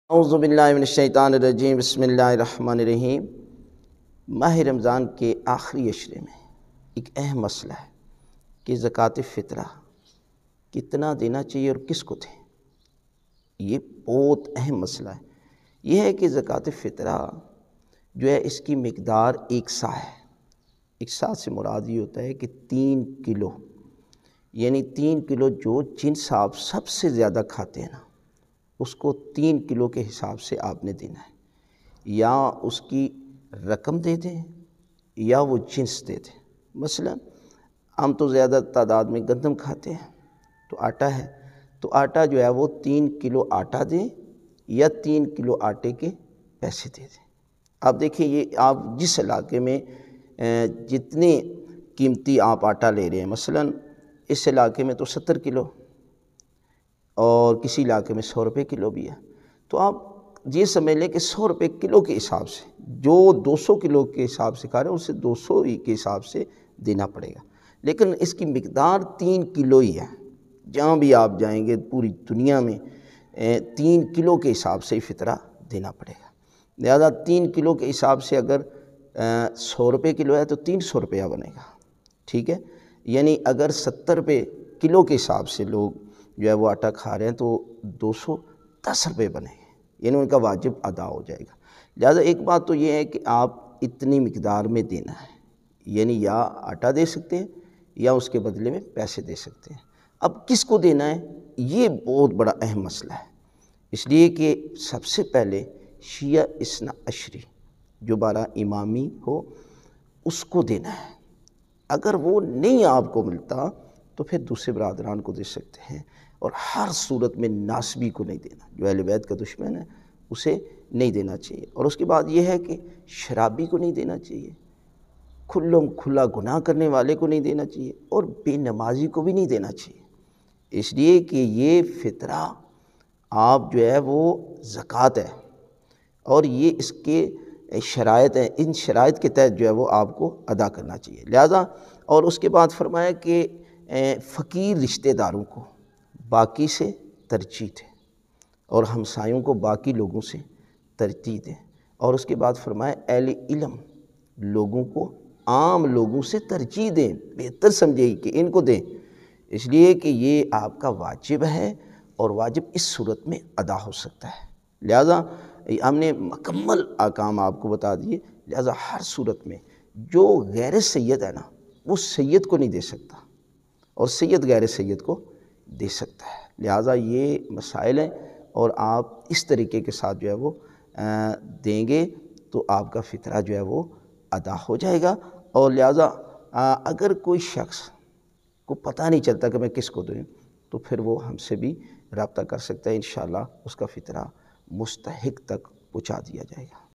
اعوذ باللہ من الشیطان الرجیم، بسم اللہ الرحمن الرحیم۔ ماہ رمضان کے آخری عشرے میں ایک اہم مسئلہ ہے کہ زکوٰۃ فطرہ کتنا دینا چاہیے اور کس کو دیں۔ یہ بہت اہم مسئلہ ہے۔ یہ ہے کہ زکوٰۃ فطرہ جو ہے اس کی مقدار ایک سا ہے۔ ایک سا سے مراد یہ ہوتا ہے کہ 3 کلو، یعنی 3 کلو جو جنس آپ سب سے زیادہ کھاتے ہیں نا، اس کو 3 کلو کے حساب سے آپ نے دینا ہے۔ یا اس کی رقم دے دیں یا وہ جنس دے دیں۔ مثلا ہم تو زیادہ تعداد میں گندم کھاتے ہیں، تو آٹا ہے، تو آٹا جو ہے وہ 3 کلو آٹا دیں یا 3 کلو آٹے کے پیسے دے دیں۔ آپ دیکھیں، یہ آپ جس علاقے میں جتنے قیمتی آپ آٹا لے رہے ہیں، مثلا اس علاقے میں تو 70 کلو اور کسی علاقے میں 100 روپے کلو بھی ہے، تو آپ یہ سمجھ لیں کہ 100 روپے کلو کے حساب سے جو 200 کلو کے حساب سے کھا رہے ہیں اسے 200 ہی کے حساب سے دینا پڑے گا۔ لیکن اس کی مقدار 3 کلو ہی ہے۔ جہاں بھی آپ جائیں گے پوری دنیا میں 3 کلو کے حساب سے ہی فطرہ دینا پڑے گا۔ لہذا 3 کلو کے حساب سے اگر 100 روپے کلو ہے تو 300 روپیہ بنے گا، ٹھیک ہے۔ یعنی اگر 70 روپے کلو کے حساب سے لوگ جو ہے وہ آٹا کھا رہے ہیں تو 210 روپے بنے گے، یعنی ان کا واجب ادا ہو جائے گا۔ لہذا ایک بات تو یہ ہے کہ آپ اتنی مقدار میں دینا ہے، یعنی یا آٹا دے سکتے ہیں یا اس کے بدلے میں پیسے دے سکتے ہیں۔ اب کس کو دینا ہے، یہ بہت بڑا اہم مسئلہ ہے، اس لیے کہ سب سے پہلے شیعہ اثنا عشری جو 12 امامی ہو اس کو دینا ہے۔ اگر وہ نہیں آپ کو ملتا تو پھر دوسرے برادران کو دے سکتے ہیں، اور ہر صورت میں ناسبی کو نہیں دینا، جو اہل بیت کا دشمن ہے اسے نہیں دینا چاہیے۔ اور اس کے بعد یہ ہے کہ شرابی کو نہیں دینا چاہیے، کھلا گناہ کرنے والے کو نہیں دینا چاہیے، اور بے نمازی کو بھی نہیں دینا چاہیے، اس لیے کہ یہ فطرہ آپ جو ہے وہ زکوٰۃ ہے، اور یہ اس کے شرائط ہیں، ان شرائط کے تحت جو ہے وہ آپ کو ادا کرنا چاہیے۔ لہذا اور اس کے بعد فرمایا کہ فقیر رشتہ داروں کو باقی سے ترجیح دیں، اور ہمسایوں کو باقی لوگوں سے ترجیح دیں، اور اس کے بعد فرمایا اہل علم لوگوں کو عام لوگوں سے ترجیح دیں، بہتر سمجھے کہ ان کو دیں، اس لیے کہ یہ آپ کا واجب ہے، اور واجب اس صورت میں ادا ہو سکتا ہے۔ لہذا ہم نے مکمل احکام آپ کو بتا دیے۔ لہذا ہر صورت میں جو غیر سید ہے نا، وہ سید کو نہیں دے سکتا، اور سید غیر سید کو دے سکتا ہے۔ لہٰذا یہ مسائل ہیں، اور آپ اس طریقے کے ساتھ جو ہے وہ دیں گے تو آپ کا فطرہ جو ہے وہ ادا ہو جائے گا۔ اور لہٰذا اگر کوئی شخص کو پتہ نہیں چلتا کہ میں کس کو دوں، تو پھر وہ ہم سے بھی رابطہ کر سکتا ہے، انشاءاللہ اس کا فطرہ مستحق تک پہنچا دیا جائے گا۔